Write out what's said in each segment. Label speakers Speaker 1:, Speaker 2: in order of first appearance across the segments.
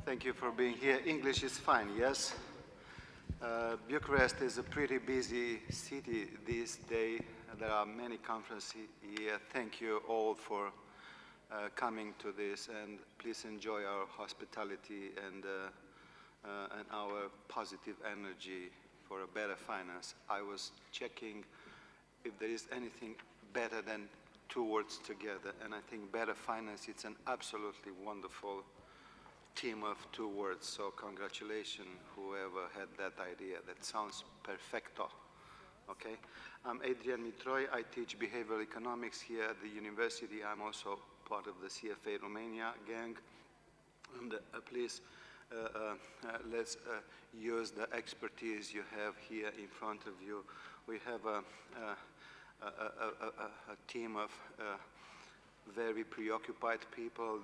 Speaker 1: Thank you for being here. English is fine, yes? Bucharest is a pretty busy city these days. There are many conferences here. Thank you all for coming to this, and please enjoy our hospitality and our positive energy for a better finance. I was checking if there is anything better than two words together, and I think better finance, it's an absolutely wonderful team of two words, so congratulations whoever had that idea. That sounds perfecto, okay? I'm Adrian Mitroi. I teach behavioral economics here at the university. I'm also part of the CFA Romania gang. And please, let's use the expertise you have here in front of you. We have a team of very preoccupied people.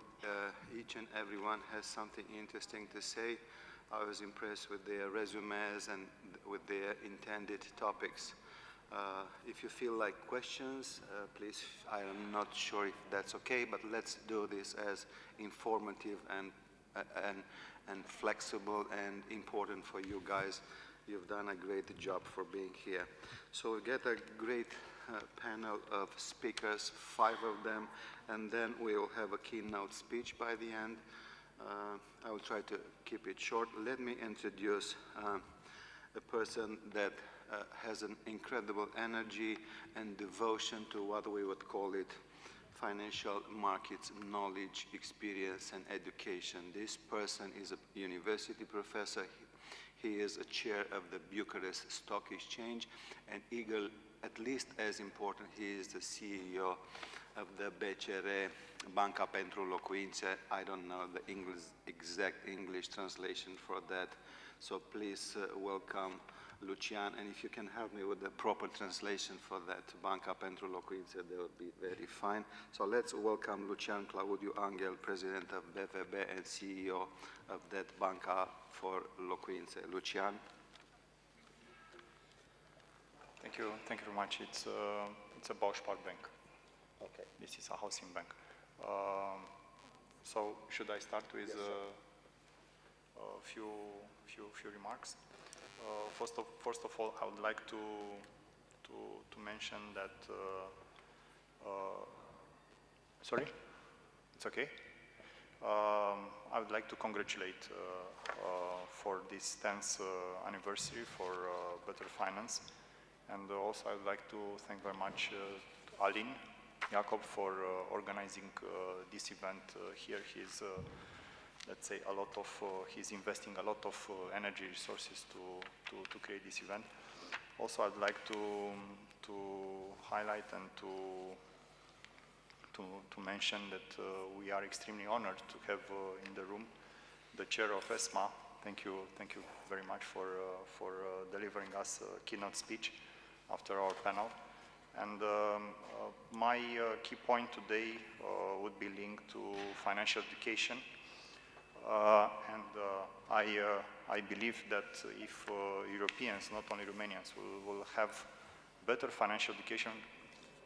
Speaker 1: Each and everyone has something interesting to say. I was impressed with their resumes and with their intended topics. If you feel like questions, please, I am not sure if that's okay, but let's do this as informative and flexible and important for you guys. You've done a great job for being here. So we get a great panel of speakers, 5 of them, and then we'll have a keynote speech by the end. I will try to keep it short. Let me introduce a person that has an incredible energy and devotion to what we would call it financial markets knowledge, experience, and education. This person is a university professor. He is a chair of the Bucharest Stock Exchange, and at least as important, he is the CEO of the BCR, Banca pentru Locuințe. I don't know the exact English translation for that, so please welcome Lucian, and if you can help me with the proper translation for that, Banca pentru Locuințe, that would be very fine. So let's welcome Lucian Anghel, President of BVB and CEO of that Banca for Locuințe. Lucian.
Speaker 2: Thank you very much. It's a Bauspar bank.
Speaker 1: Okay.
Speaker 2: This is a housing bank. So should I start with a few remarks? First of all, I would like to mention that. Sorry, it's okay. I would like to congratulate for this 10th anniversary for Better Finance. And also I would like to thank very much Alin Jacob for organizing this event here. He's, let's say, he's investing a lot of energy resources to create this event. Also, I'd like to highlight and to mention that we are extremely honored to have in the room the chair of ESMA. Thank you very much for delivering us a keynote speech after our panel. And my key point today would be linked to financial education. I believe that if Europeans, not only Romanians, will have better financial education,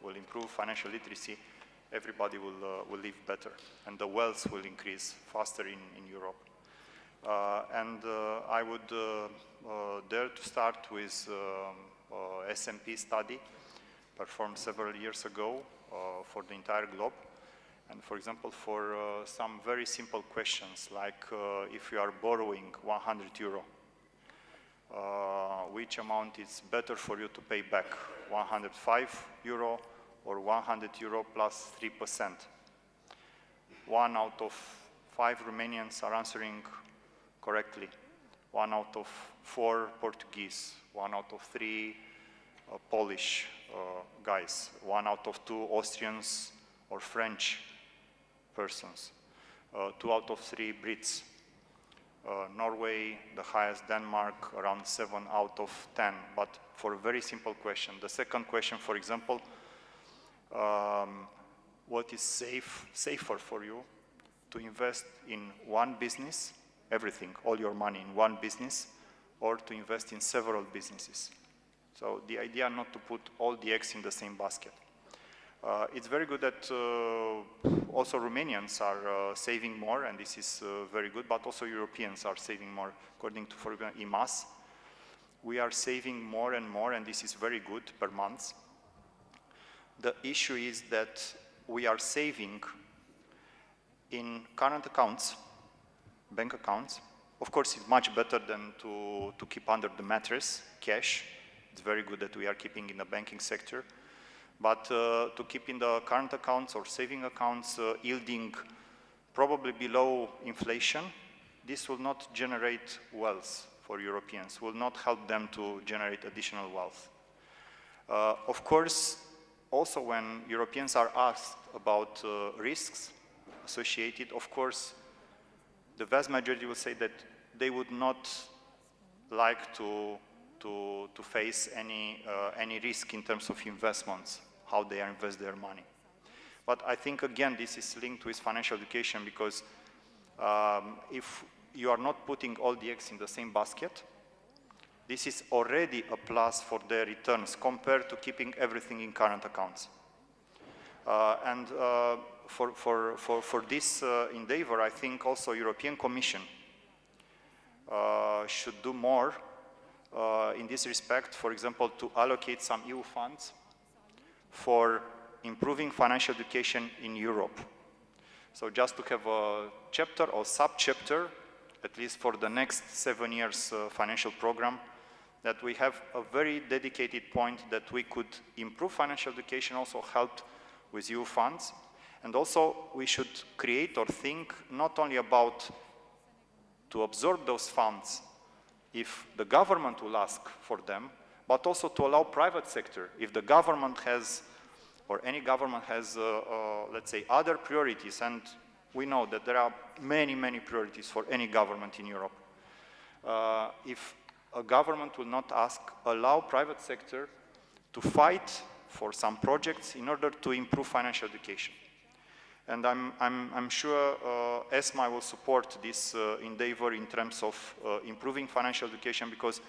Speaker 2: will improve financial literacy, everybody will live better, and the wealth will increase faster in Europe. I would dare to start with S&P study performed several years ago for the entire globe. And for example, for some very simple questions, like if you are borrowing 100 euro, which amount is better for you to pay back, 105 euro or 100 euro plus 3%? 1 out of 5 Romanians are answering correctly. 1 out of 4 Portuguese, 1 out of 3 Polish guys, 1 out of 2 Austrians or French persons, 2 out of 3 Brits, Norway the highest, Denmark around 7 out of 10, but for a very simple question. The second question, for example, what is safer for you to invest in one business, everything, all your money in one business, or to invest in several businesses? So the idea not to put all the eggs in the same basket. It's very good that also Romanians are saving more, and this is very good, but also Europeans are saving more. According to, for example, IMAS, we are saving more, and this is very good per month. The issue is that we are saving in current accounts, bank accounts. Of course, it's much better than to keep under the mattress cash. It's very good that we are keeping in the banking sector. But to keep in the current accounts or saving accounts yielding probably below inflation, this will not generate wealth for Europeans, will not help them to generate additional wealth. Of course, also when Europeans are asked about risks associated, of course, the vast majority will say that they would not like to face any risk in terms of investments, how they invest their money. But I think, again, this is linked with financial education, because if you are not putting all the eggs in the same basket, this is already a plus for their returns compared to keeping everything in current accounts. For this endeavor, I think also European Commission should do more in this respect, for example, to allocate some EU funds for improving financial education in Europe. So just to have a chapter or sub-chapter, at least for the next 7 years financial program, that we have a very dedicated point that we could improve financial education, also helped with EU funds. And also we should create or think not only about to absorb those funds if the government will ask for them, but also to allow private sector. If the government has, or any government has, let's say, other priorities, and we know that there are many, many priorities for any government in Europe. If a government will not allow private sector to fight for some projects in order to improve financial education. And I'm sure ESMA will support this endeavor in terms of improving financial education, because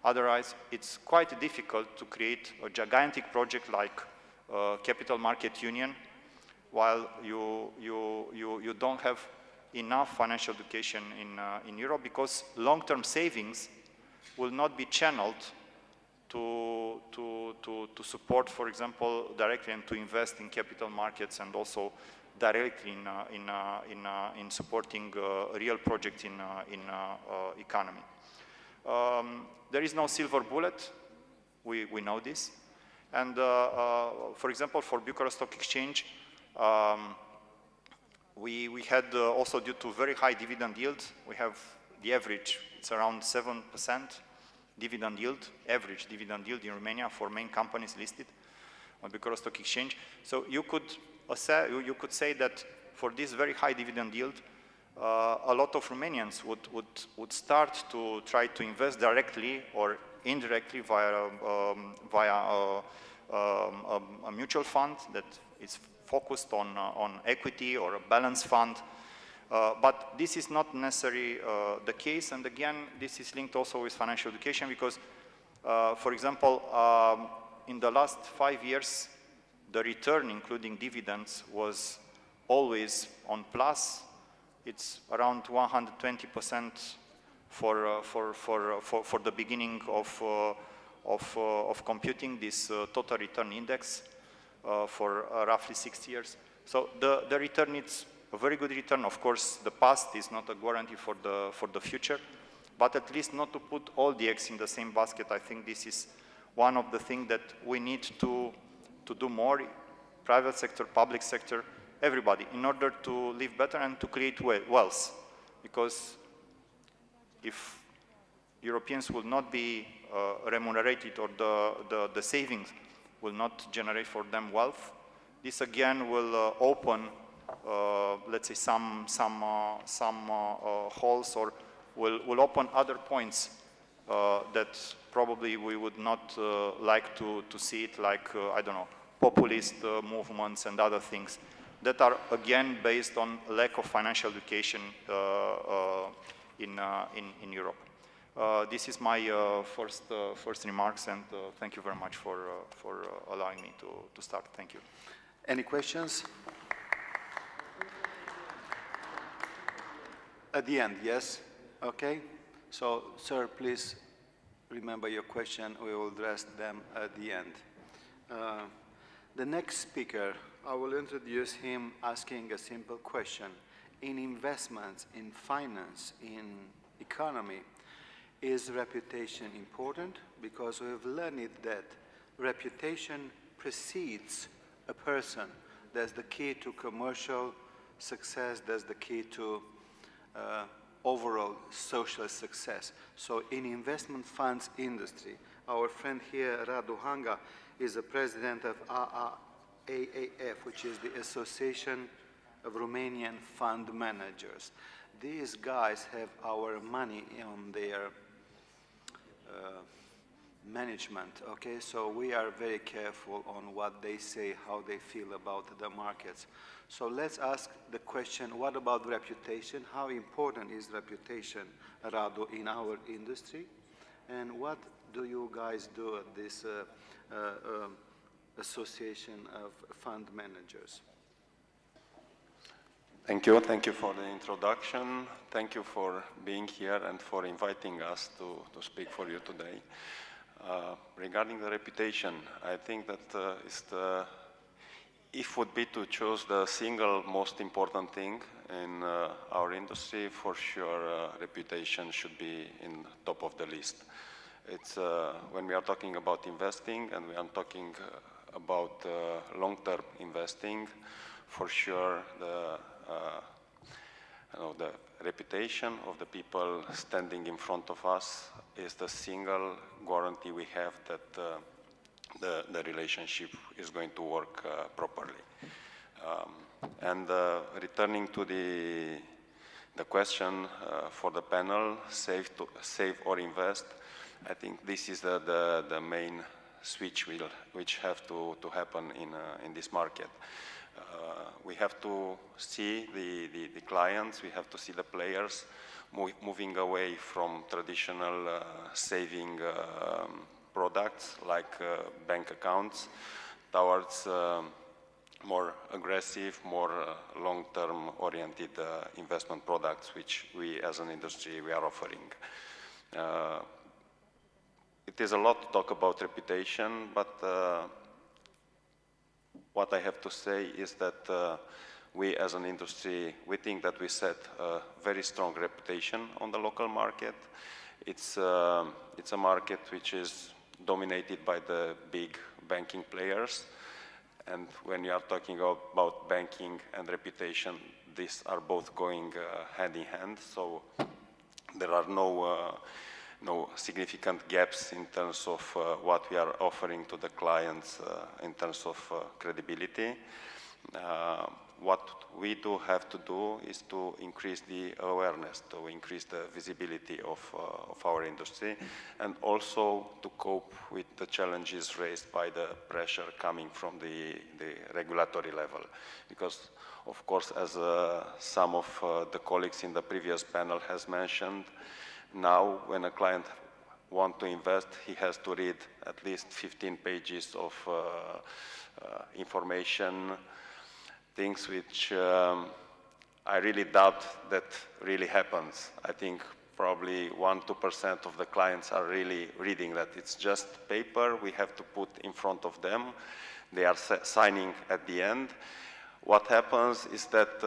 Speaker 2: otherwise it's quite difficult to create a gigantic project like Capital Market Union while you don't have enough financial education in Europe, because long-term savings will not be channeled to support, for example, directly and to invest in capital markets, and also directly in supporting real projects in economy. There is no silver bullet, we know this. And for example, for Bucharest Stock Exchange, we had also, due to very high dividend yield, we have the average, it's around 7% dividend yield, average dividend yield in Romania for main companies listed on Bucharest Stock Exchange. So you could say that for this very high dividend yield, a lot of Romanians would start to try to invest directly or indirectly via a mutual fund that is focused on equity, or a balanced fund. But this is not necessarily the case, and again, this is linked also with financial education, because, for example, in the last 5 years, the return, including dividends, was always on plus. It's around 120% for the beginning of computing this total return index for roughly 6 years. So the return is a very good return. Of course, the past is not a guarantee for the future, but at least not to put all the eggs in the same basket. I think this is one of the things that we need to do more, private sector, public sector, everybody, in order to live better and to create wealth. Because if Europeans will not be remunerated, or the savings will not generate for them wealth, this again will open, let's say, some holes, or will open other points that probably we would not like to see it, like, I don't know, populist movements and other things that are again based on lack of financial education in Europe. This is my first remarks, and thank you very much for allowing me to start. Thank you.
Speaker 1: Any questions? At the end, yes? Okay. So, sir, please remember your question. We will address them at the end. The next speaker, I will introduce him asking a simple question. In investments, in finance, in economy, is reputation important? Because we've learned that reputation precedes a person. That's the key to commercial success. That's the key to overall social success. So in investment funds industry, our friend here, Radu Hanga, is the president of AAF, which is the Association of Romanian Fund Managers. These guys have our money on their management, okay? So we are very careful on what they say, how they feel about the markets. So let's ask the question, what about reputation? How important is reputation, Radu, in our industry? And what do you guys do at this Association of Fund Managers?
Speaker 3: Thank you. Thank you for the introduction. Thank you for being here and for inviting us to speak for you today. Regarding the reputation, I think that if would be to choose the single most important thing in our industry, for sure reputation should be in top of the list. It's when we are talking about investing and we are talking about long-term investing, for sure the reputation of the people standing in front of us is the single guarantee we have that the relationship is going to work properly. Returning to the question for the panel, save or invest, I think this is the main switch which have to happen in this market. We have to see the clients, we have to see the players moving away from traditional saving products like bank accounts towards more aggressive, more long-term oriented investment products which we as an industry we are offering. It is a lot to talk about reputation, but what I have to say is that we as an industry, we think that we set a very strong reputation on the local market. It's a market which is dominated by the big banking players. And when you are talking about banking and reputation, these are both going hand in hand. So there are no significant gaps in terms of what we are offering to the clients in terms of credibility. What we do have to do is to increase the awareness, to increase the visibility of our industry, and also to cope with the challenges raised by the pressure coming from the regulatory level. Because, of course, as some of the colleagues in the previous panel has mentioned, now when a client wants to invest, he has to read at least 15 pages of information, things which I really doubt that really happens. I think probably 1–2% of the clients are really reading that. It's just paper we have to put in front of them. They are signing at the end. What happens is that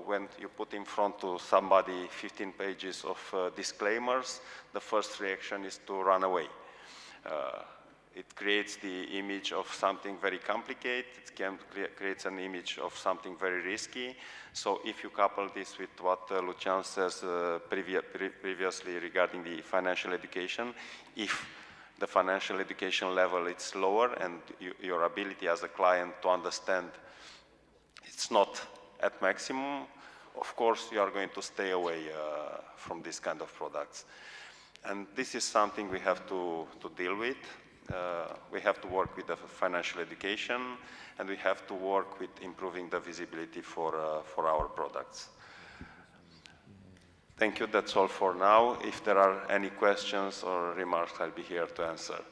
Speaker 3: when you put in front to somebody 15 pages of disclaimers, the first reaction is to run away. It creates the image of something very complicated, it creates an image of something very risky. So if you couple this with what Lucian says previously regarding the financial education, if the financial education level is lower and your ability as a client to understand it's not at maximum, of course you are going to stay away from this kind of products. And this is something we have to deal with. We have to work with the financial education, and we have to work with improving the visibility for our products. Thank you, that's all for now. If there are any questions or remarks, I'll be here to answer.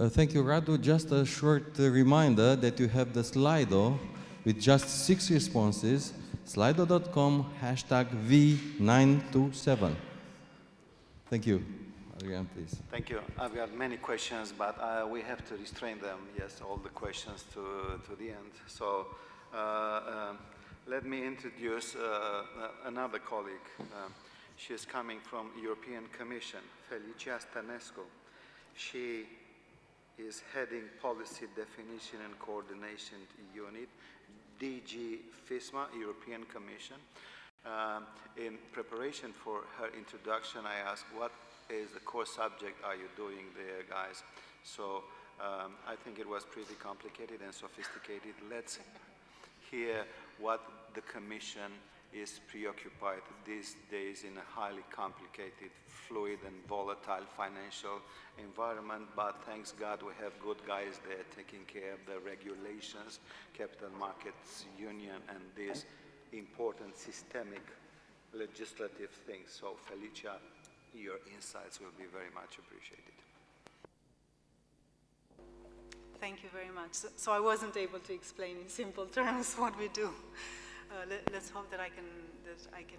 Speaker 4: Thank you, Radu. Just a short reminder that you have the Slido with just 6 responses, slido.com #V927. Thank you. Adrian, please.
Speaker 1: Thank you. I've got many questions, but we have to restrain them, yes, all the questions to the end. So let me introduce another colleague. She is coming from European Commission, Felicia Stanescu. She is heading Policy Definition and Coordination Unit, DG FISMA, European Commission. In preparation for her introduction, I asked, what is the core subject are you doing there, guys? So I think it was pretty complicated and sophisticated. Let's hear what the Commission is preoccupied these days in a highly complicated, fluid and volatile financial environment, but thanks God we have good guys there taking care of the regulations, capital markets union, and these important systemic legislative things. So Felicia, your insights will be very much appreciated.
Speaker 5: Thank you very much. So I wasn't able to explain in simple terms what we do. Let's hope that I can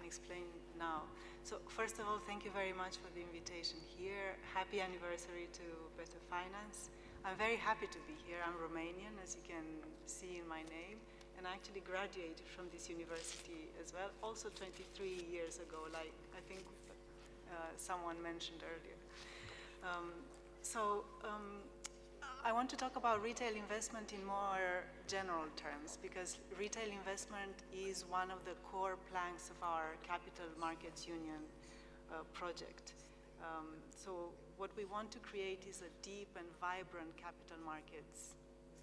Speaker 5: explain now. So first of all, thank you very much for the invitation here. Happy anniversary to Better Finance. I'm very happy to be here. I'm Romanian, as you can see in my name, and I actually graduated from this university as well, also 23 years ago, like I think someone mentioned earlier. I want to talk about retail investment in more general terms, because retail investment is one of the core planks of our Capital Markets Union project. So what we want to create is a deep and vibrant capital markets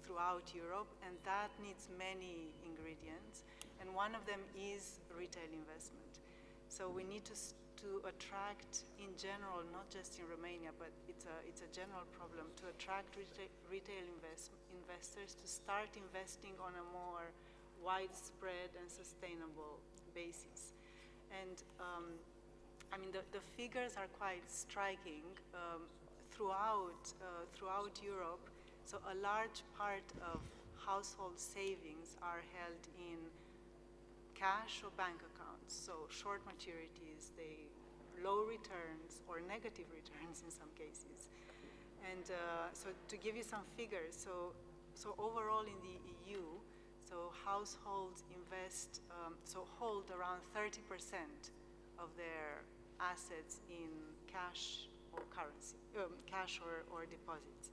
Speaker 5: throughout Europe, and that needs many ingredients, and one of them is retail investment. So we need to attract, in general, not just in Romania, but it's a general problem, to attract retail investors to start investing on a more widespread and sustainable basis. And I mean, the figures are quite striking throughout Europe. So a large part of household savings are held in cash or bank accounts, so short maturities, low returns or negative returns in some cases. And so to give you some figures, so overall in the EU, so households invest, hold around 30% of their assets in cash or currency, cash or deposits.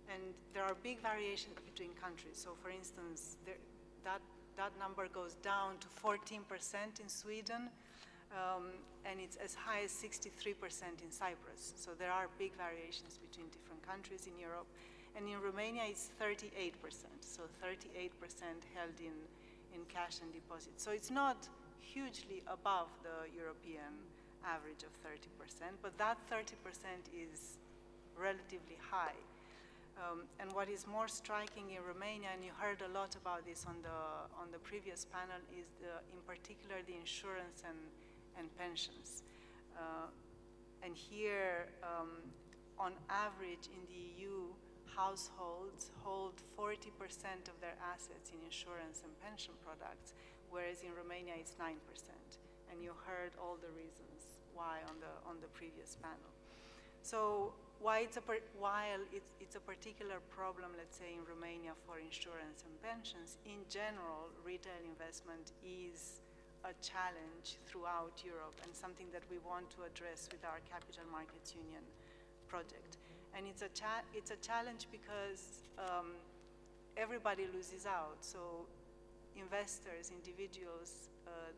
Speaker 5: And there are big variations between countries. So for instance, that number goes down to 14% in Sweden, and it's as high as 63% in Cyprus. So there are big variations between different countries in Europe. And in Romania, it's 38%. So 38% held in cash and deposits. So it's not hugely above the European average of 30%, but that 30% is relatively high. And what is more striking in Romania, and you heard a lot about this on the previous panel, is in particular the insurance and pensions. And here, on average in the EU, households hold 40% of their assets in insurance and pension products, whereas in Romania it's 9%. And you heard all the reasons why on the previous panel. So while it's a particular problem, let's say, in Romania for insurance and pensions, in general, retail investment is a challenge throughout Europe and something that we want to address with our Capital Markets Union project. And it's a challenge because everybody loses out. So investors, individuals,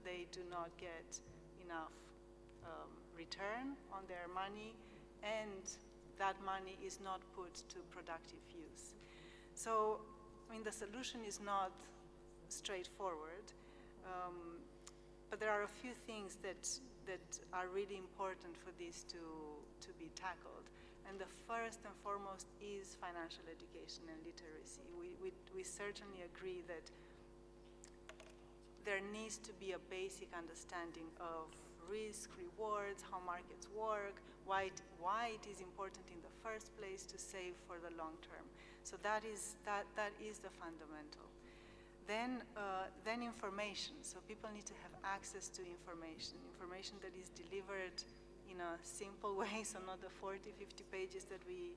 Speaker 5: they do not get enough return on their money, and that money is not put to productive use. So, I mean, the solution is not straightforward, but there are a few things that are really important for this to be tackled. And the first and foremost is financial education and literacy. We certainly agree that there needs to be a basic understanding of risk, rewards, how markets work, why it is important in the first place to save for the long term. So that is the fundamental. Then information. So people need to have access to information that is delivered in a simple way, so not the 40, 50 pages that we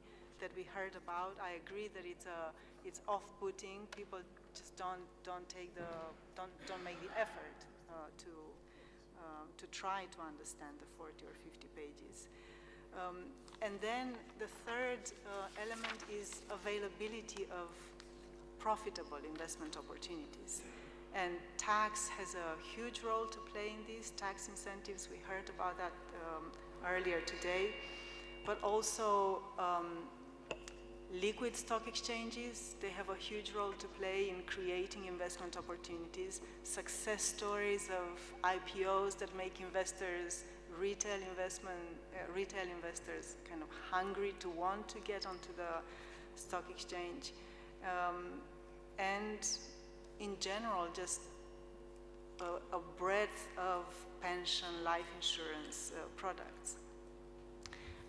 Speaker 5: heard about. I agree that it's off-putting. People just don't make the effort to try to understand the 40 or 50 pages. And then the third element is availability of profitable investment opportunities. And tax has a huge role to play in this. Tax incentives, we heard about that earlier today. But also liquid stock exchanges, they have a huge role to play in creating investment opportunities. Success stories of IPOs that make investors, retail investors kind of hungry to want to get onto the stock exchange. And in general, just a breadth of pension, life insurance products.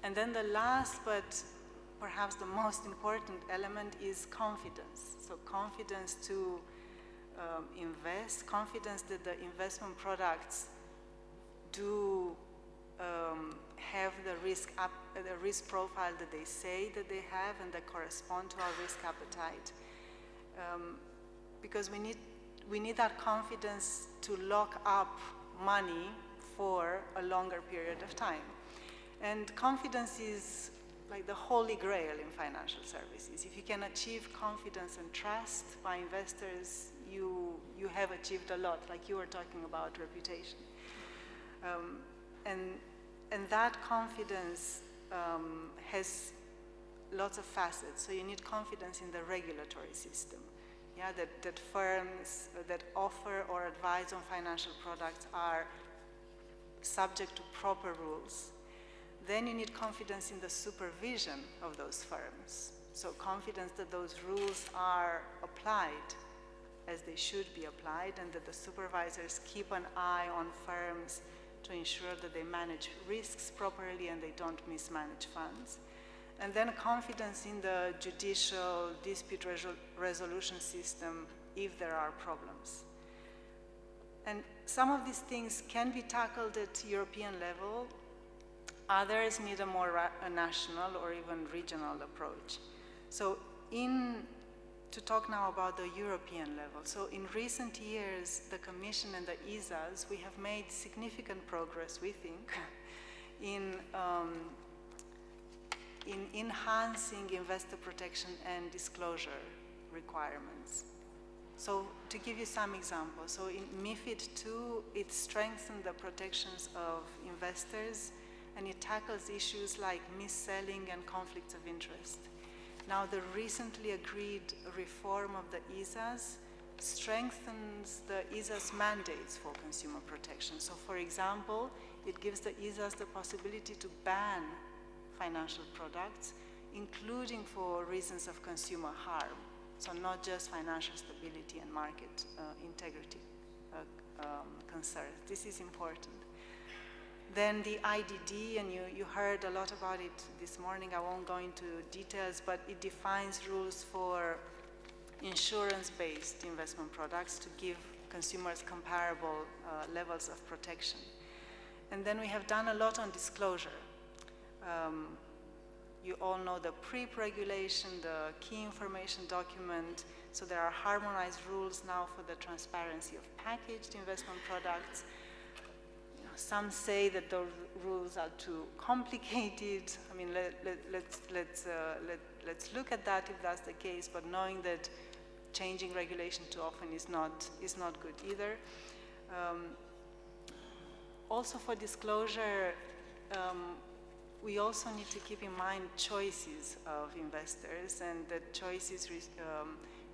Speaker 5: And then the last, but perhaps the most important element is confidence. So confidence to invest, confidence that the investment products do have the risk profile that they say that they have and that correspond to our risk appetite. Because we need that confidence to lock up money for a longer period of time. And confidence is like the holy grail in financial services. If you can achieve confidence and trust by investors, you have achieved a lot, like you were talking about reputation. And that confidence has lots of facets. So you need confidence in the regulatory system. Yeah, that firms that offer or advise on financial products are subject to proper rules. Then you need confidence in the supervision of those firms. So confidence that those rules are applied as they should be applied and that the supervisors keep an eye on firms to ensure that they manage risks properly and they don't mismanage funds. And then confidence in the judicial dispute resolution system if there are problems. And some of these things can be tackled at European level. Others need a more national or even regional approach. So to talk now about the European level. So in recent years, the Commission and the ESAs, we have made significant progress, we think, in enhancing investor protection and disclosure requirements. So to give you some examples, so in MiFID II, it strengthened the protections of investors and it tackles issues like mis-selling and conflicts of interest. Now the recently agreed reform of the ESAs strengthens the ESA's mandates for consumer protection. So for example, it gives the ESAs the possibility to ban financial products, including for reasons of consumer harm. So not just financial stability and market integrity concerns. This is important. Then the IDD, and you heard a lot about it this morning, I won't go into details, but it defines rules for insurance-based investment products to give consumers comparable levels of protection. And then we have done a lot on disclosure. You all know the PREP regulation, the key information document, so there are harmonized rules now for the transparency of packaged investment products. Some say that those rules are too complicated. I mean, let's look at that if that's the case, but knowing that changing regulation too often is not good either. Also for disclosure, we also need to keep in mind choices of investors, and that choices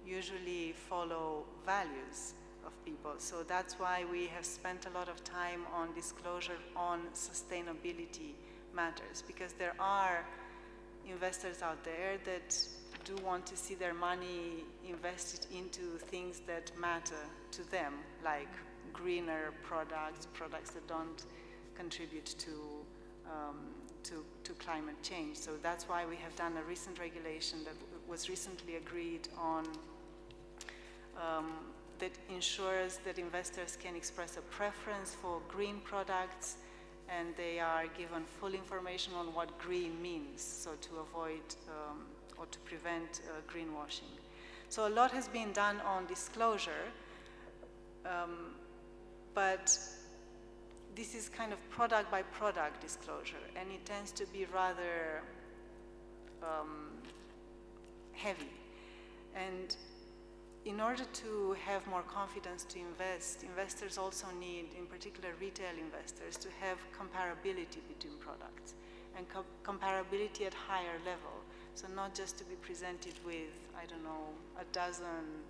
Speaker 5: usually follow values of people. So that's why we have spent a lot of time on disclosure on sustainability matters, because there are investors out there that do want to see their money invested into things that matter to them, like greener products, products that don't contribute to climate change. So that's why we have done a recent regulation that was recently agreed on that ensures that investors can express a preference for green products, and they are given full information on what green means, so to avoid or to prevent greenwashing. So a lot has been done on disclosure, but this is kind of product by product disclosure, and it tends to be rather heavy. And in order to have more confidence to invest, investors also need, in particular retail investors, to have comparability between products, and comparability at higher level. So not just to be presented with, I don't know, a dozen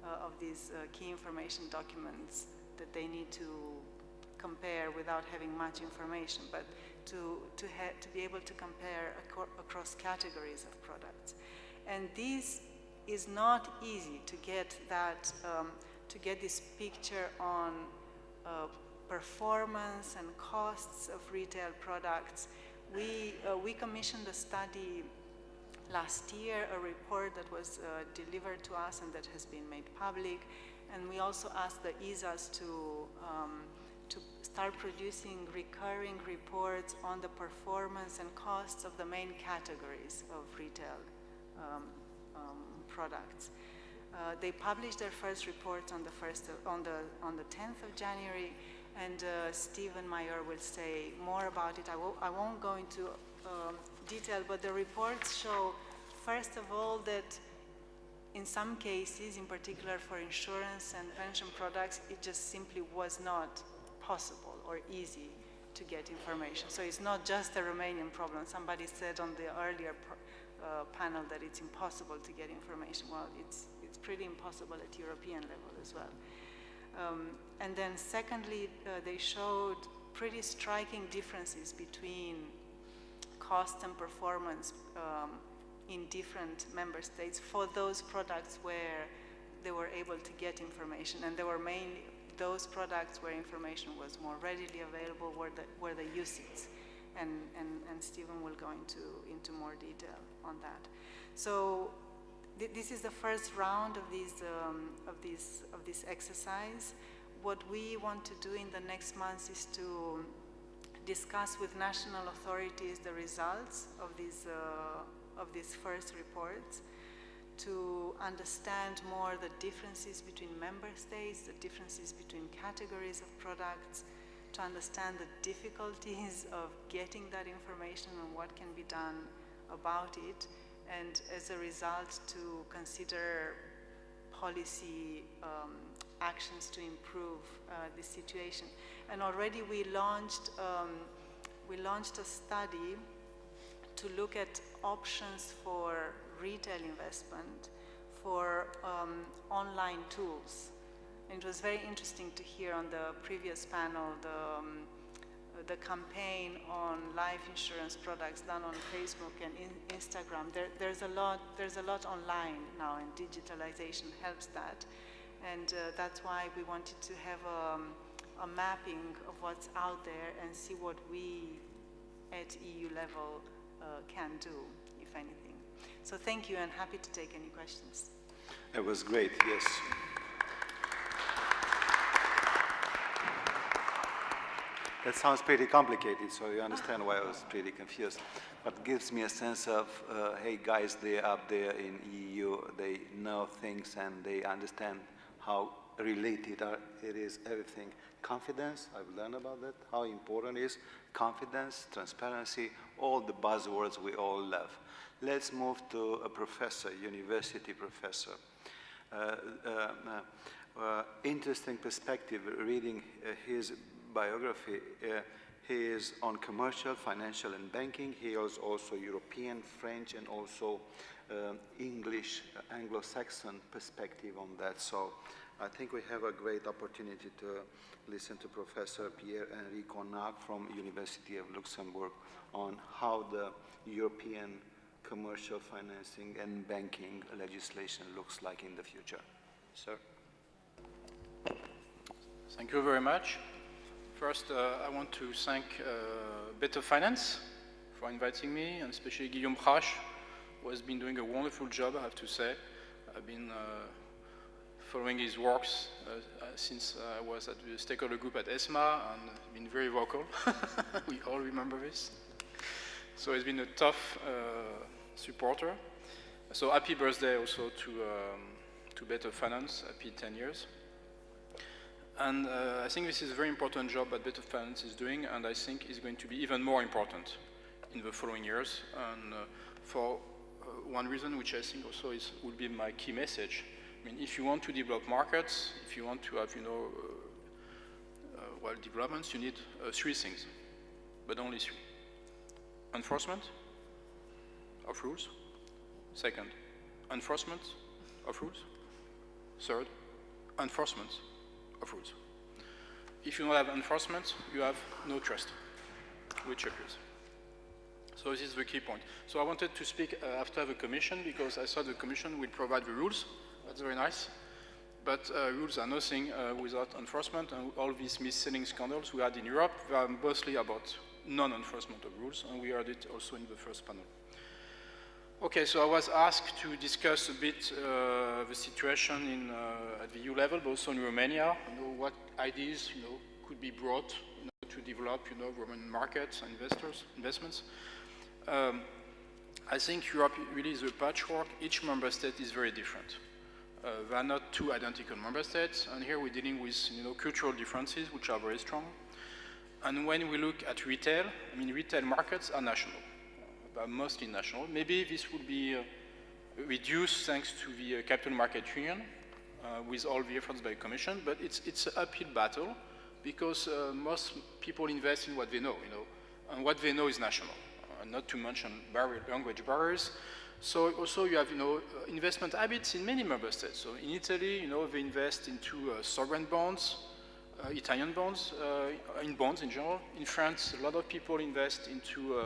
Speaker 5: of these key information documents that they need to compare without having much information, but to be able to compare across categories of products. And this is not easy to get that, to get this picture on performance and costs of retail products. We commissioned a study last year, a report that was delivered to us and that has been made public, and we also asked the ISAs to start producing recurring reports on the performance and costs of the main categories of retail products. They published their first reports on the 10th of January, and Stephen Mayer will say more about it. I won't go into detail, but the reports show, first of all, that in some cases, in particular for insurance and pension products, it just simply was not possible or easy to get information. So it's not just a Romanian problem. Somebody said on the earlier panel that it's impossible to get information. Well, it's pretty impossible at European level as well. And then secondly, they showed pretty striking differences between cost and performance in different member states for those products where they were able to get information. And they were mainly those products where information was more readily available, were the UCITS. And Stephen will go into more detail on that. So this is the first round of this exercise. What we want to do in the next months is to discuss with national authorities the results of these first reports, to understand more the differences between member states, the differences between categories of products, to understand the difficulties of getting that information and what can be done about it, and as a result to consider policy actions to improve the situation. And already we launched a study to look at options for retail investment for online tools. And it was very interesting to hear on the previous panel the campaign on life insurance products done on Facebook and Instagram. There's a lot online now, and digitalization helps that. And that's why we wanted to have a mapping of what's out there and see what we at EU level can do, if anything. So thank you, and happy to take any questions.
Speaker 1: It was great, yes. That sounds pretty complicated, so you understand why I was pretty confused. But it gives me a sense of, hey guys, they're up there in EU, they know things and they understand how related it is, everything. Confidence, I've learned about that, how important it is. Confidence, transparency, all the buzzwords we all love. Let's move to a professor, university professor. Interesting perspective, reading his biography. He is on commercial, financial, and banking. He is also European, French, and also English, Anglo-Saxon perspective on that. So I think we have a great opportunity to listen to Professor Pierre Henri-Conac from University of Luxembourg on how the European commercial financing and banking legislation looks like in the future. Sir.
Speaker 6: Thank you very much. First, I want to thank Better Finance for inviting me, and especially Guillaume Prache, who has been doing a wonderful job, I have to say. I've been following his works since I was at the stakeholder group at ESMA, and been very vocal. We all remember this. So he's been a tough supporter. So happy birthday also to Better Finance, happy 10 years. And I think this is a very important job that Better Finance is doing, and I think is going to be even more important in the following years. And for one reason, which I think also will be my key message. I mean, if you want to develop markets, if you want to have, well, developments, you need three things, but only three. Enforcement of rules. Second, enforcement of rules. Third, enforcement of rules. If you don't have enforcement, you have no trust, which appears. So this is the key point. So I wanted to speak after the Commission, because I thought the Commission will provide the rules. That's very nice. But rules are nothing without enforcement, and all these mis-selling scandals we had in Europe were mostly about non-enforcement of rules, and we heard it also in the first panel. Okay, so I was asked to discuss a bit the situation at the EU level, but also in Romania. What ideas, could be brought to develop, Romanian markets and investments. I think Europe really is a patchwork. Each member state is very different. There are not two identical member states, and here we're dealing with, cultural differences, which are very strong. And when we look at retail, I mean, retail markets are national. Are mostly national. Maybe this will be reduced thanks to the Capital Market Union with all the efforts by the Commission, but it's an uphill battle because most people invest in what they know, and what they know is national, not to mention language barriers. So also you have, investment habits in many member states. So in Italy, they invest into sovereign bonds, Italian bonds, in bonds in general. In France, a lot of people invest into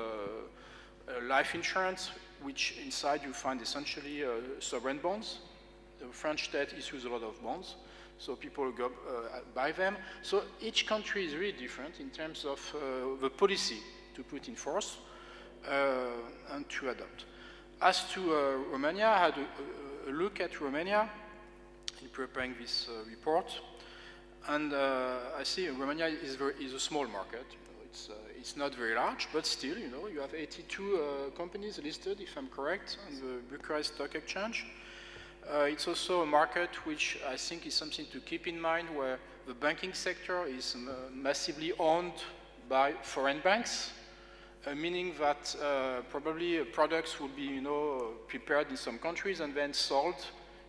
Speaker 6: life insurance, which inside you find essentially sovereign bonds. The French state issues a lot of bonds, so people go buy them. So each country is really different in terms of the policy to put in force and to adopt. As to Romania, I had a look at Romania in preparing this report, and I see Romania is a small market. It's not very large, but still, you have 82 companies listed, if I'm correct, on the Bucharest Stock Exchange. It's also a market which I think is something to keep in mind, where the banking sector is massively owned by foreign banks, meaning that probably products will be, prepared in some countries and then sold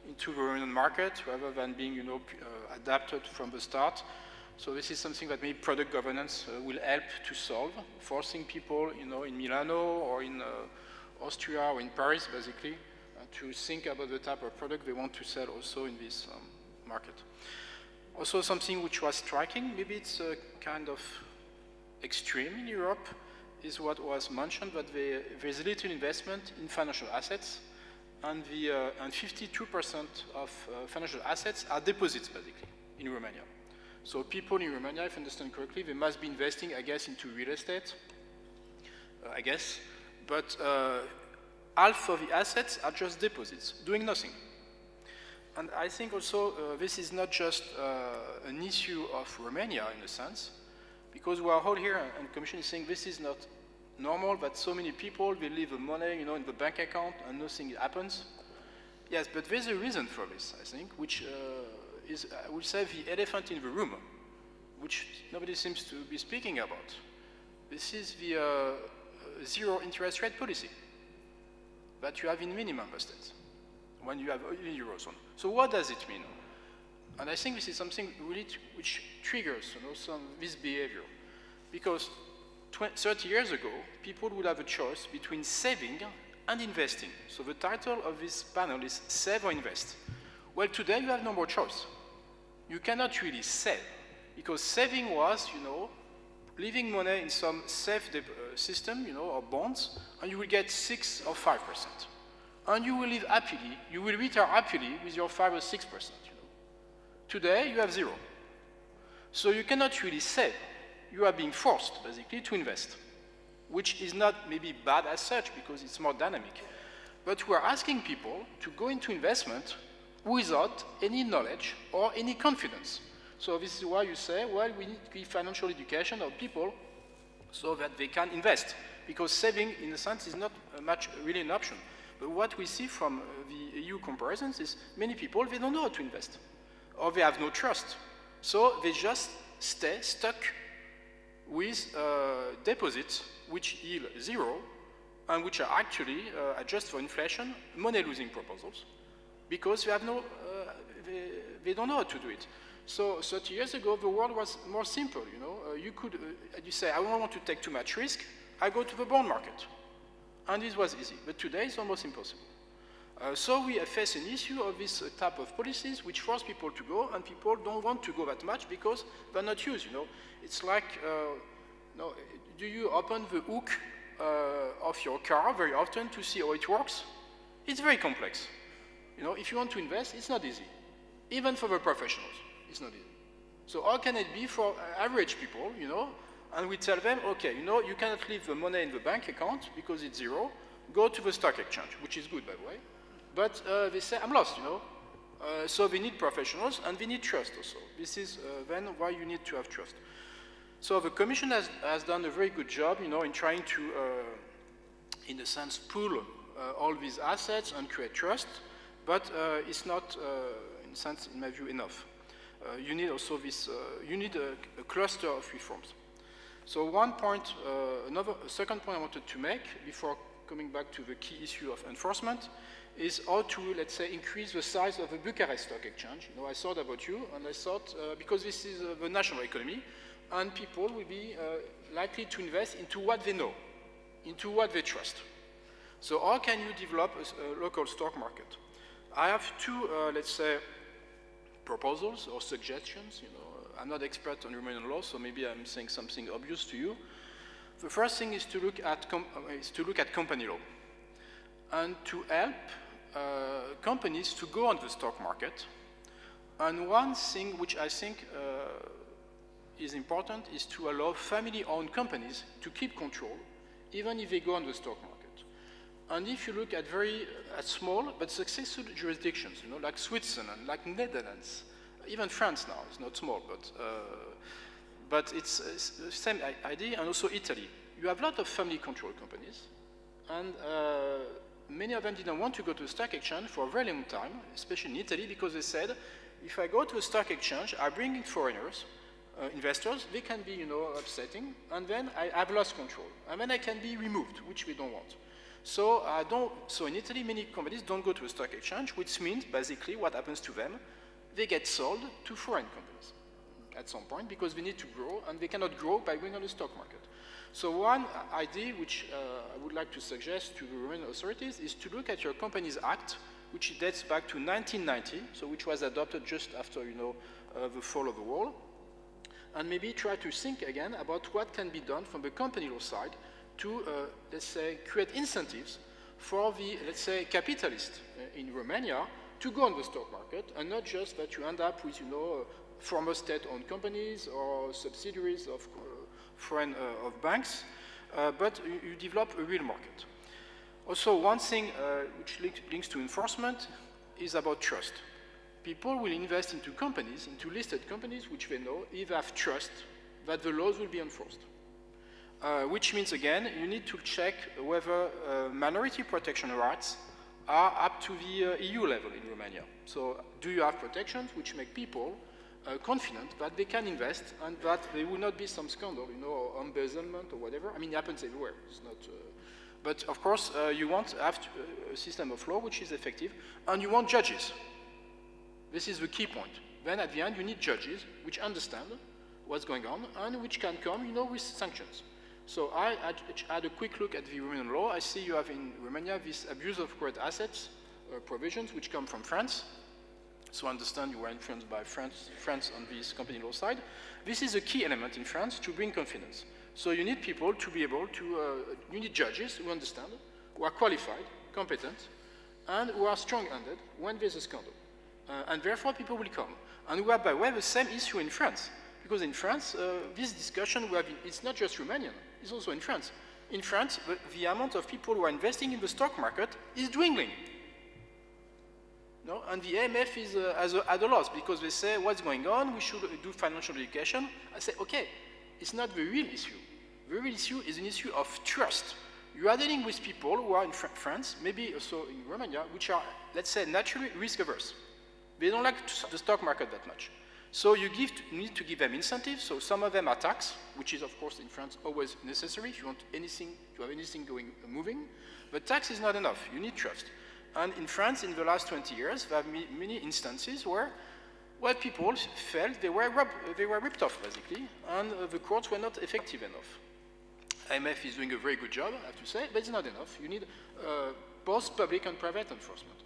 Speaker 6: into the Romanian market rather than being, adapted from the start. So this is something that maybe product governance will help to solve, forcing people, in Milano or in Austria or in Paris, basically, to think about the type of product they want to sell also in this market. Also something which was striking, maybe it's a kind of extreme in Europe, is what was mentioned, that there's little investment in financial assets, and 52% of financial assets are deposits, basically, in Romania. So people in Romania, if I understand correctly, they must be investing, I guess, into real estate, I guess, but half of the assets are just deposits, doing nothing. And I think also this is not just an issue of Romania, in a sense, because we are all here, and the Commission is saying this is not normal, that so many people, they leave the money, in the bank account and nothing happens. Yes, but there's a reason for this, I think, which is, I would say, the elephant in the room, which nobody seems to be speaking about. This is the zero interest rate policy that you have in many member states when you have in Eurozone. So what does it mean? And I think this is something really which triggers this behavior. Because 30 years ago, people would have a choice between saving and investing. So the title of this panel is Save or Invest. Well, today you have no more choice. You cannot really save, because saving was, leaving money in some safe system, or bonds, and you will get 6 or 5%. And you will live happily, you will retire happily with your 5 or 6%. Today, you have 0. So you cannot really save. you are being forced, basically, to invest, which is not maybe bad as such, because it's more dynamic. But we are asking people to go into investment without any knowledge or any confidence. So this is why you say, well, we need to give financial education of people so that they can invest, because saving, in a sense, is not much really an option. But what we see from the EU comparisons is many people, they don't know how to invest, or they have no trust. So they just stay stuck with deposits which yield zero and which are actually, adjusted for inflation, money-losing proposals, because they have no, they don't know how to do it. So 30 years ago, the world was more simple, you know. You could, you say, I don't want to take too much risk, I go to the bond market. And this was easy, but today it's almost impossible. So we face an issue of this type of policies which force people to go, and people don't want to go that much because they're not used, you know. It's like, no, do you open the hook of your car very often to see how it works? It's very complex. You know, if you want to invest, it's not easy. Even for the professionals, it's not easy. So how can it be for average people, you know? And we tell them, okay, you know, you cannot leave the money in the bank account because it's zero. Go to the stock exchange, which is good, by the way. But they say, I'm lost, you know. So they need professionals, and they need trust also. This is then why you need to have trust. So the Commission has done a very good job, you know, in trying to, in a sense, pool all these assets and create trust, but it's not, in a sense, in my view, enough. You need also this, you need a cluster of reforms. So one point, a second point I wanted to make before coming back to the key issue of enforcement is how to, let's say, increase the size of the Bucharest Stock Exchange. You know, I thought about you, and I thought, because this is the national economy, and people will be likely to invest into what they know, into what they trust. So how can you develop a local stock market? I have two, let's say, proposals or suggestions. You know, I'm not expert on Romanian law, so maybe I'm saying something obvious to you. The first thing is to look at company law and to help companies to go on the stock market. And one thing which I think is important is to allow family-owned companies to keep control, even if they go on the stock market. And if you look at small but successful jurisdictions, you know, like Switzerland, like Netherlands, even France now is not small, but it's the same idea, and also Italy. You have a lot of family-controlled companies, and many of them didn't want to go to the stock exchange for a very long time, especially in Italy, because they said, if I go to a stock exchange, I bring in foreigners, investors, they can be, you know, upsetting, and then I've lost control, and then I can be removed, which we don't want. So in Italy, many companies don't go to a stock exchange, which means basically what happens to them, they get sold to foreign companies at some point because they need to grow, and they cannot grow by going on the stock market. So one idea which I would like to suggest to the Romanian authorities is to look at your Companies Act, which dates back to 1990, so which was adopted just after, you know, the fall of the wall, and maybe try to think again about what can be done from the company law side to, let's say, create incentives for the, let's say, capitalists in Romania to go on the stock market, and not just that you end up with, you know, former state-owned companies or subsidiaries of foreign of banks, but you develop a real market. Also, one thing which links to enforcement is about trust. People will invest into companies, into listed companies, which they know, if they have trust that the laws will be enforced. Which means, again, you need to check whether minority protection rights are up to the EU level in Romania. So do you have protections which make people confident that they can invest and that there will not be some scandal, you know, or embezzlement or whatever? I mean, it happens everywhere. It's not, but of course, you want to have a system of law which is effective, and you want judges. This is the key point. Then at the end, you need judges which understand what's going on and which can come, you know, with sanctions. So I had a quick look at the Romanian law. I see you have in Romania this abuse of corporate assets provisions which come from France. So I understand you were influenced by France on this company law side. This is a key element in France to bring confidence. So you need people to be able to, you need judges who understand, who are qualified, competent, and who are strong-handed when there's a scandal. And therefore people will come. And we have, by the way, the same issue in France. Because in France, this discussion, it's not just Romanian, it's also in France. In France, the amount of people who are investing in the stock market is dwindling. No? And the AMF is at a loss because they say, what's going on? We should do financial education. I say, okay, it's not the real issue. The real issue is an issue of trust. You are dealing with people who are in France, maybe also in Romania, which are, let's say, naturally risk-averse. They don't like the stock market that much. So you need to give them incentives. So some of them are tax, which is, of course, in France always necessary if you want anything, to have anything moving. But tax is not enough. You need trust. And in France, in the last 20 years, there have been many instances where people felt they were ripped off, basically, and the courts were not effective enough. IMF is doing a very good job, I have to say, but it's not enough. You need both public and private enforcement.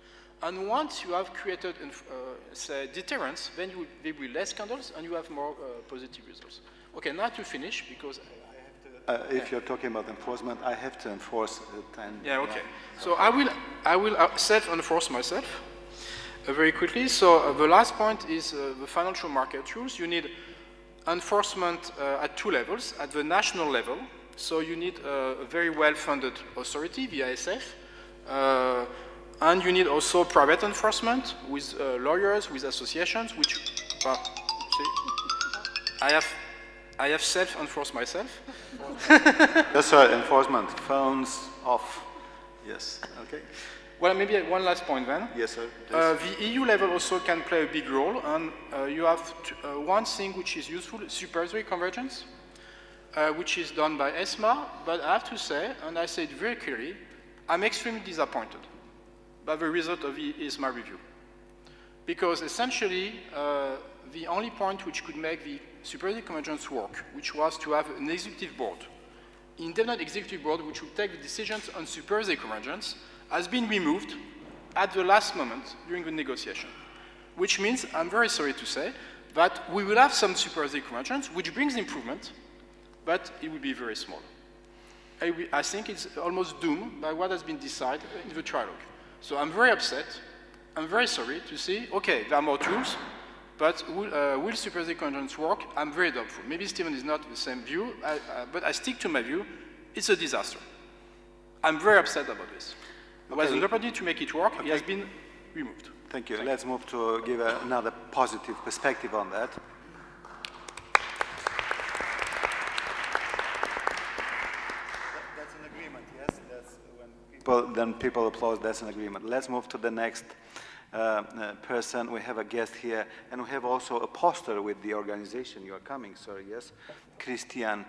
Speaker 6: And once you have created say, deterrence, then there will be less scandals and you have more positive results. Okay, now to finish, because I have to...
Speaker 1: if you're talking about enforcement, I have to enforce 10.
Speaker 6: Yeah, okay. So I will self-enforce myself very quickly. So the last point is the financial market rules. You need enforcement at two levels. At the national level, so you need a very well-funded authority, the ASF, and you need also private enforcement with lawyers, with associations, which, see, I have self-enforced myself.
Speaker 1: That's right, enforcement, phones off. Yes, okay.
Speaker 6: Well, maybe one last point then.
Speaker 1: Yes, sir.
Speaker 6: The EU level also can play a big role, and you have one thing which is useful, supervisory convergence, which is done by ESMA, but I have to say, and I say it very clearly, I'm extremely disappointed by the result of the ESMA review. Because essentially, the only point which could make the supervisory convergence work, which was to have an executive board, independent executive board which would take the decisions on supervisory convergence, has been removed at the last moment during the negotiation. Which means, I'm very sorry to say, that we will have some supervisory convergence which brings improvement, but it will be very small. I think it's almost doomed by what has been decided in the trilogue. So I'm very upset, I'm very sorry to see, okay, there are more tools, but will supervisory convergence work? I'm very doubtful. Maybe Stephen is not the same view, but I stick to my view, it's a disaster. I'm very upset about this. There was an opportunity to make it work, it has been removed.
Speaker 1: Thank you. Let's move to give another positive perspective on that. That's an agreement, yes? That's when people applaud, that's an agreement. Let's move to the next person. We have a guest here, and we have also a poster with the organization you are coming, sir, yes? Kristjan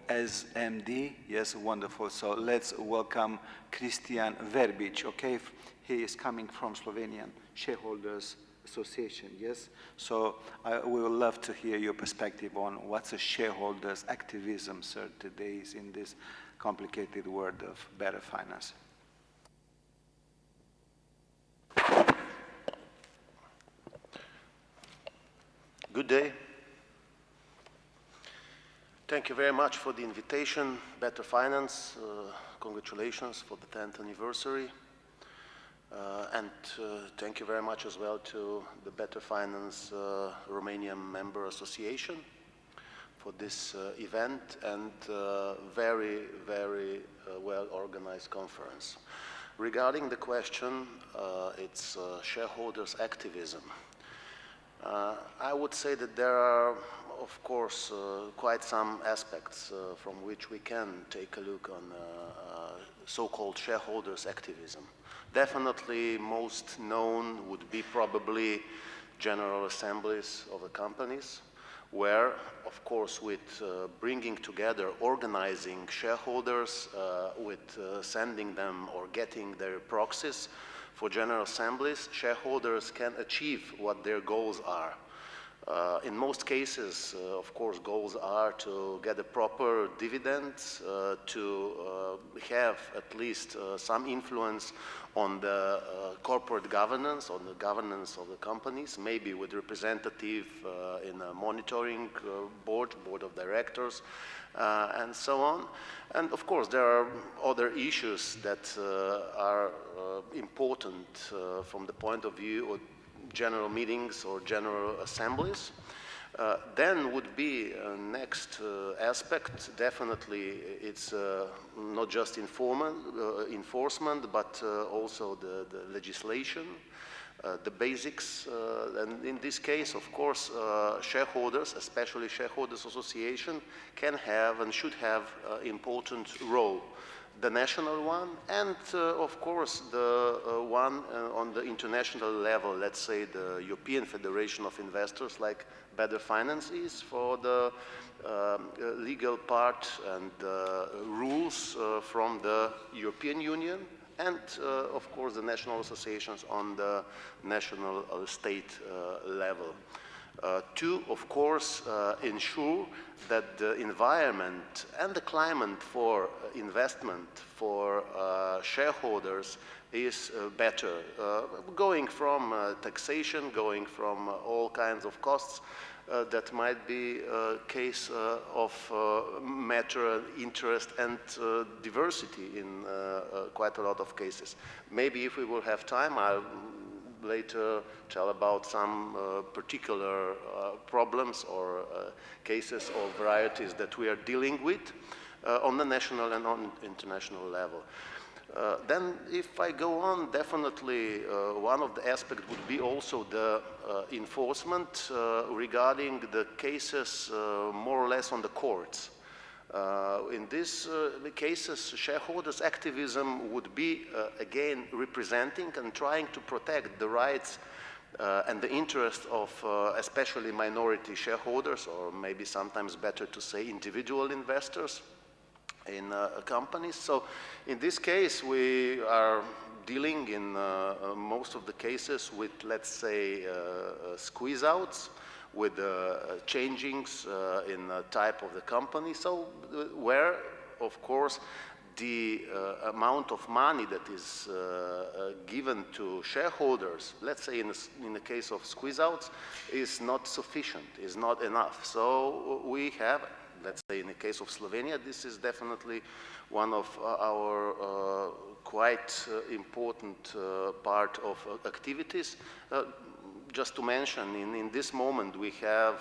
Speaker 1: VZMD, yes, wonderful. So let's welcome Kristjan Verbic, okay? He is coming from Slovenian Shareholders Association, yes? So we would love to hear your perspective on what's a shareholders activism, sir, today is in this complicated world of better finance.
Speaker 7: Good day. Thank you very much for the invitation, Better Finance. Congratulations for the 10th anniversary. And thank you very much as well to the Better Finance Romanian Member Association for this event and very, very well-organized conference. Regarding the question, it's shareholders' activism. I would say that there are, of course, quite some aspects from which we can take a look on so-called shareholders' activism. Definitely most known would be probably general assemblies of the companies, where, of course, with bringing together, organizing shareholders, with sending them or getting their proxies for general assemblies, shareholders can achieve what their goals are. In most cases, of course, goals are to get a proper dividend, to have at least some influence on the corporate governance, on the governance of the companies, maybe with representative in a monitoring board of directors, and so on. And of course, there are other issues that are important from the point of view of general meetings or general assemblies. Then would be next aspect, definitely it's not just enforcement, but also the legislation, the basics, and in this case, of course, shareholders, especially shareholders association, can have and should have an important role. The national one, and of course the one on the international level, let's say the European Federation of Investors, like Better Finance is, for the legal part and rules from the European Union, and of course the national associations on the national state level. To, of course, ensure that the environment and the climate for investment for shareholders is better, going from taxation, going from all kinds of costs that might be a case of matter, interest, and diversity in quite a lot of cases. Maybe if we will have time, I'll later tell about some particular problems or cases or varieties that we are dealing with on the national and on international level. Then if I go on, definitely one of the aspects would be also the enforcement regarding the cases more or less on the courts. In these cases, shareholders' activism would be, again, representing and trying to protect the rights and the interest of especially minority shareholders, or maybe sometimes better to say individual investors in companies. So in this case, we are dealing in most of the cases with, let's say, squeeze-outs, with changings in the type of the company, so where, of course, the amount of money that is given to shareholders, let's say in the case of squeeze-outs, is not sufficient, is not enough. So we have, let's say in the case of Slovenia, this is definitely one of our quite important part of activities. Just to mention, in this moment we have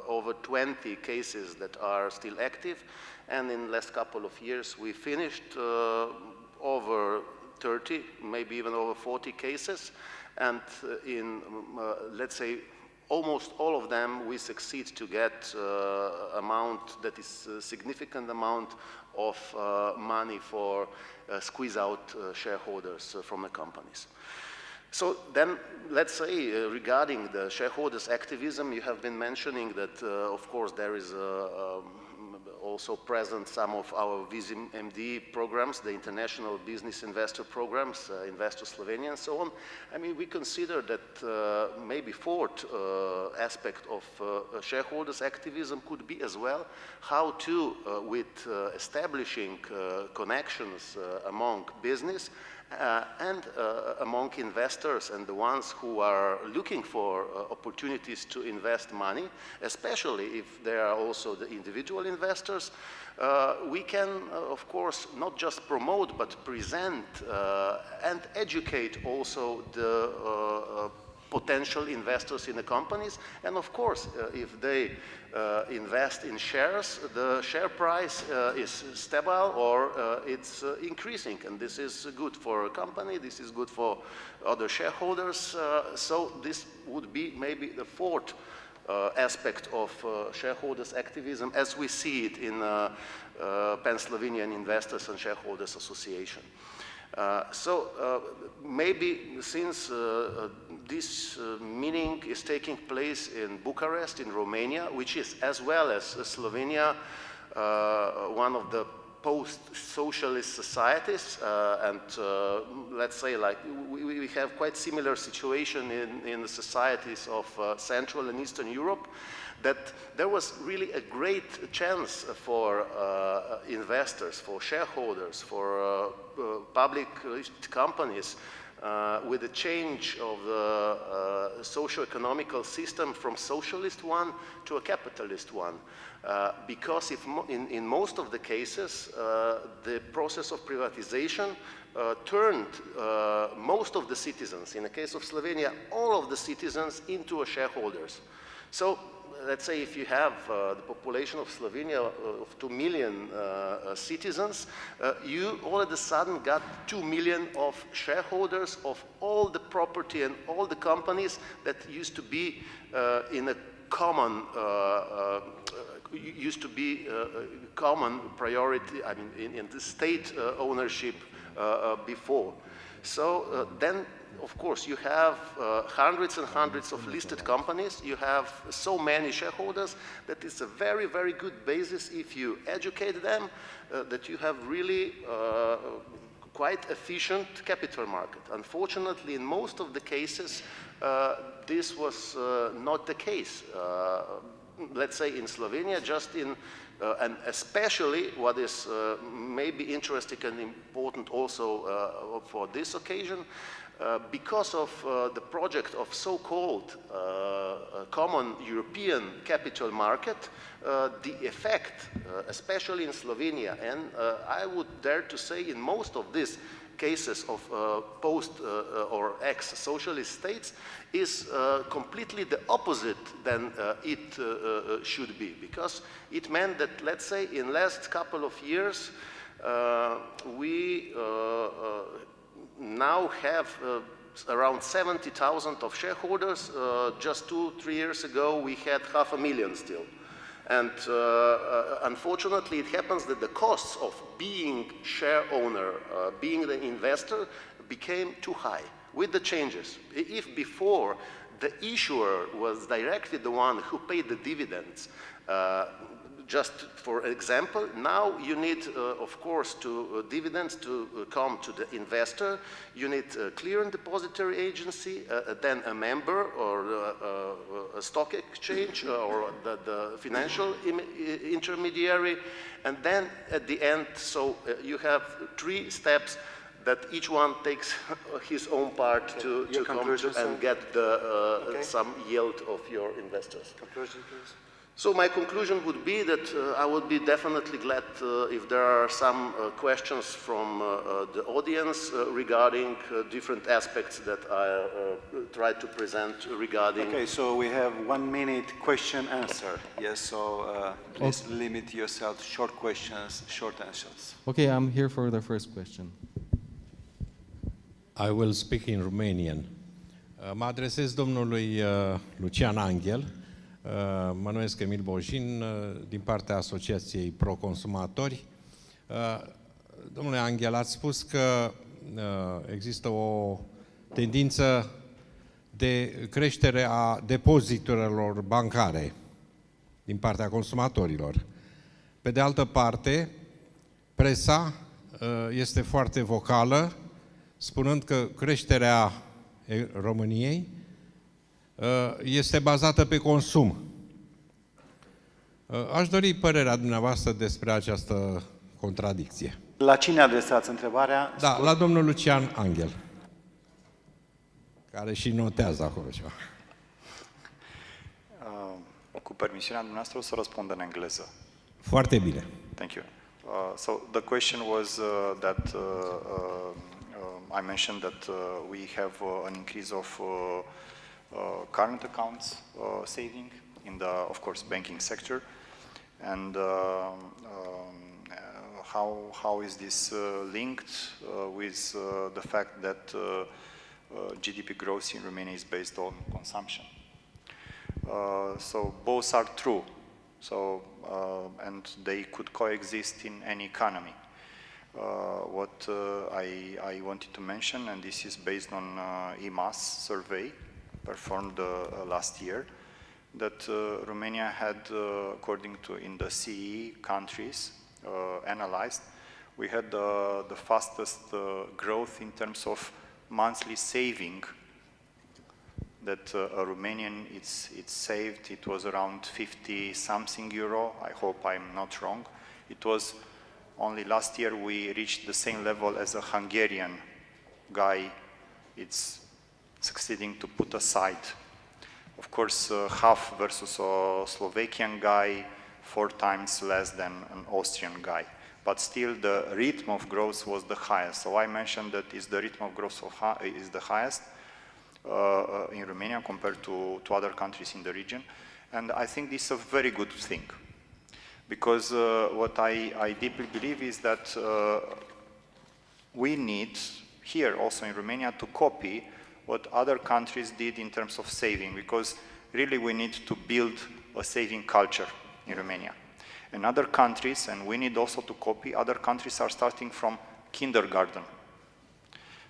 Speaker 7: over 20 cases that are still active, and in the last couple of years we finished over 30, maybe even over 40 cases, and in, let's say, almost all of them we succeed to get amount that is a significant amount of money for squeeze-out shareholders from the companies. So then, let's say, regarding the shareholders' activism, you have been mentioning that, of course, there is also present some of our VZMD programs, the international business investor programs, Investor Slovenia and so on. I mean, we consider that maybe fourth aspect of shareholders' activism could be as well how to, with establishing connections among business and among investors and the ones who are looking for opportunities to invest money, especially if they are also the individual investors, we can, of course, not just promote, but present and educate also the potential investors in the companies. And of course, if they invest in shares, the share price is stable or it's increasing. And this is good for a company, this is good for other shareholders. So this would be maybe the fourth aspect of shareholders' activism as we see it in Pan-Slovenian Investors and Shareholders Association. Maybe since this meeting is taking place in Bucharest, in Romania, which is, as well as Slovenia, one of the post-socialist societies, and let's say like we have quite similar situation in the societies of Central and Eastern Europe, that there was really a great chance for investors, for shareholders, for public companies with the change of the socio-economical system from socialist one to a capitalist one. Because if in most of the cases, the process of privatization turned most of the citizens, in the case of Slovenia, all of the citizens into shareholders. So let's say if you have the population of Slovenia of 2 million citizens, you all of a sudden got 2 million of shareholders of all the property and all the companies that used to be in a common common priority, I mean, in the state ownership before. So then, of course, you have hundreds and hundreds of listed companies. You have so many shareholders that it's a very, very good basis if you educate them that you have really quite efficient capital market. Unfortunately, in most of the cases, this was not the case. Let's say in Slovenia, just in, and especially what is maybe interesting and important also for this occasion, because of the project of so-called common European capital market, the effect, especially in Slovenia, and I would dare to say in most of these cases of post or ex-socialist states, is completely the opposite than it should be. Because it meant that, let's say, in last couple of years, we now have around 70,000 of shareholders. Just 2-3 years ago, we had 500,000 still. And unfortunately, it happens that the costs of being share owner, being the investor, became too high with the changes. If before the issuer was directly the one who paid the dividends, just for example, now you need, of course, dividends to come to the investor. You need a clearing depository agency, then a member or a stock exchange or the financial intermediary. And then at the end, so you have 3 steps that each one takes his own part to come to and get some yield of your investors.
Speaker 1: Conclusion, please.
Speaker 7: So my conclusion would be that I would be definitely glad if there are some questions from the audience regarding different aspects that I tried to present regarding...
Speaker 1: Okay, so we have 1 minute question answer. Yes, so please limit yourself, short questions, short answers.
Speaker 4: Okay, I'm here for the first question.
Speaker 8: I will speak in Romanian. Mă adresez domnului Lucian Anghel. Mă numesc Emil Bojin, din partea Asociației Pro-Consumatori. Domnule Anghel, ați spus că există o tendință de creștere a depozitelor bancare din partea consumatorilor. Pe de altă parte, presa este foarte vocală, spunând că creșterea României este bazată pe consum. Aș dori părerea dumneavoastră despre această contradicție.
Speaker 9: La cine adresați întrebarea?
Speaker 8: Da, la domnul Lucian Anghel, care și notează acolo ceva.
Speaker 2: Cu permisiunea dumneavoastră o să răspund în engleză.
Speaker 8: Foarte bine.
Speaker 2: Thank you. So the question was that I mentioned that we have an increase of current accounts saving in the, of course, banking sector, and how is this linked with the fact that GDP growth in Romania is based on consumption? So both are true. So and they could coexist in any economy. What I wanted to mention, and this is based on EMAS survey performed last year, that Romania had, according to in the CE countries analyzed, we had the fastest growth in terms of monthly saving that a Romanian it's saved. It was around 50-something euro. I hope I'm not wrong. It was only last year we reached the same level as a Hungarian guy. It's succeeding to put aside. Of course, half versus a Slovakian guy, 4 times less than an Austrian guy. But still, the rhythm of growth was the highest. So I mentioned that the rhythm of growth is the highest in Romania compared to other countries in the region. And I think this is a very good thing, because what I deeply believe is that we need, here also in Romania, to copy what other countries did in terms of saving, because really we need to build a saving culture in Romania. And other countries, and we need also to copy, other countries are starting from kindergarten.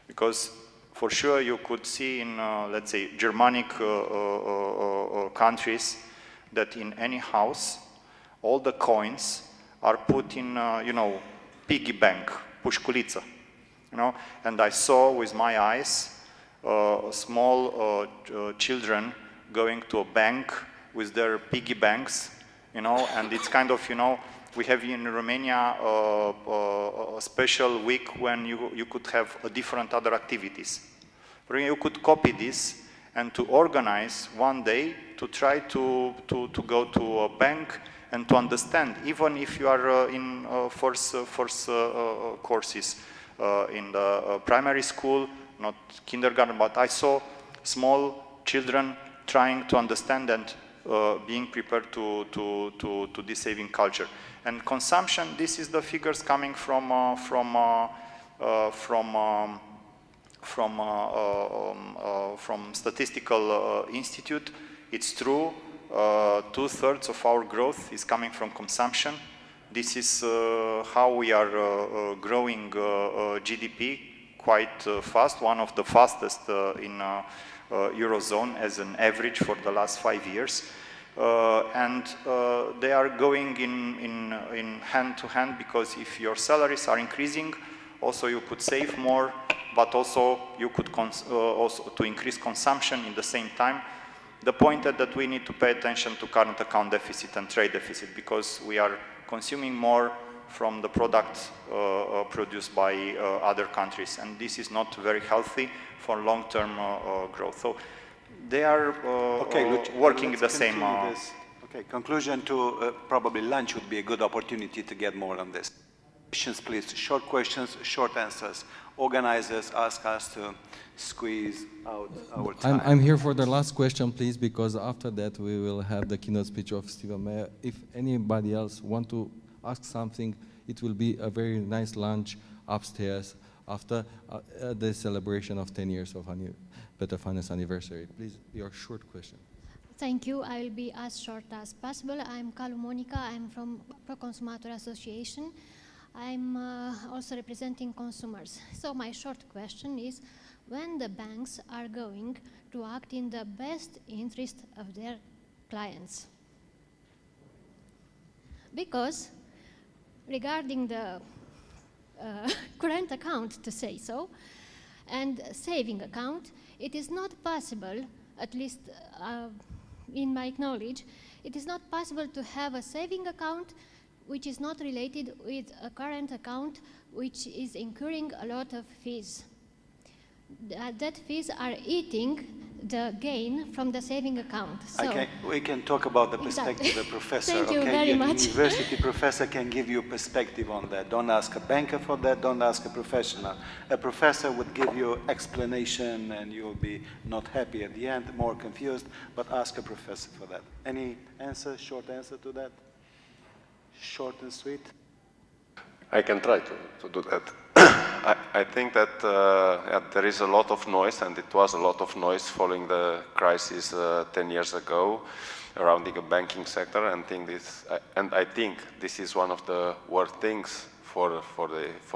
Speaker 2: Because for sure you could see in, let's say, Germanic countries that in any house, all the coins are put in, you know, piggy bank, pușculiță, you know, and I saw with my eyes small children going to a bank with their piggy banks, you know, and it's kind of, you know, we have in Romania a special week when you could have different other activities. You could copy this and to organize one day to try to go to a bank and to understand, even if you are in first courses in the primary school, not kindergarten, but I saw small children trying to understand and being prepared to this saving culture. And consumption, this is the figures coming from Statistical Institute. It's true, 2/3 of our growth is coming from consumption. This is how we are growing GDP quite fast, one of the fastest in Eurozone as an average for the last 5 years. And they are going in hand to hand, because if your salaries are increasing, also you could save more, but also you could also to increase consumption in the same time. The point is that we need to pay attention to current account deficit and trade deficit, because we are consuming more from the products produced by other countries, and this is not very healthy for long-term growth. So they are working the same.
Speaker 9: Okay, conclusion to probably lunch would be a good opportunity to get more on this. Questions, please. Short questions, short answers. Organizers ask us to squeeze out our time.
Speaker 4: I'm here for the last question, please, because after that we will have the keynote speech of Stephen Mayer. If anybody else want to ask something, it will be a very nice lunch upstairs after the celebration of 10 years of Better Finance anniversary. Please, your short question.
Speaker 10: Thank you. I will be as short as possible. I'm Calu Monica. I'm from Pro-Consumator Association. I'm also representing consumers. So my short question is, when the banks are going to act in the best interest of their clients? Because regarding the current account, to say so, and saving account, it is not possible, at least in my knowledge, it is not possible to have a saving account which is not related with a current account which is incurring a lot of fees. That fees are eating the gain from the saving account. So
Speaker 9: we can talk about the perspective of the professor.
Speaker 10: Thank you very much.
Speaker 9: University professor can give you perspective on that. Don't ask a banker for that, don't ask a professional. A professor would give you explanation and you'll be not happy at the end, more confused, but ask a professor for that. Any answer, short answer to that? Short and sweet?
Speaker 3: I can try to do that. I think that there is a lot of noise, and it was a lot of noise following the crisis 10 years ago around the banking sector, and I think this is one of the worst things for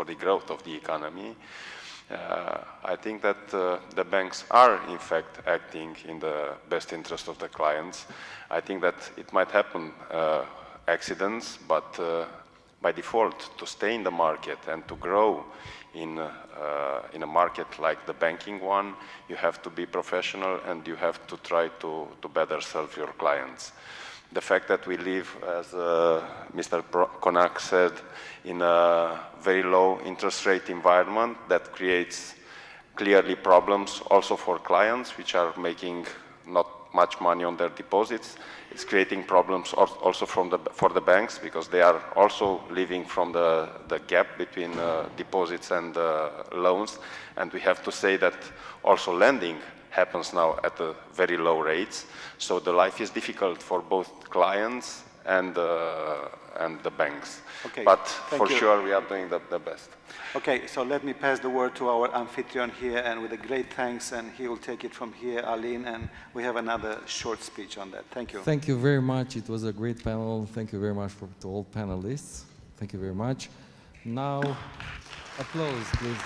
Speaker 3: the growth of the economy. I think that the banks are in fact acting in the best interest of the clients. I think that it might happen accidents, but by default, to stay in the market and to grow in a market like the banking one, you have to be professional and you have to try to better serve your clients. The fact that we live, as Mr. Conac said, in a very low interest rate environment that creates clearly problems also for clients, which are making not much money on their deposits. It's creating problems also for the banks, because they are also living from the gap between deposits and loans. And we have to say that also lending happens now at very low rates. So the life is difficult for both clients and the banks.
Speaker 9: Okay,
Speaker 3: but for
Speaker 9: you.
Speaker 3: sure we are doing the best.
Speaker 9: Okay, so let me pass the word to our amphitryon here, and with a great thanks, and he will take it from here, Aline, and we have another short speech on that. Thank you.
Speaker 4: Thank you very much. It was a great panel. Thank you very much to all panelists. Thank you very much. Now, applause, please.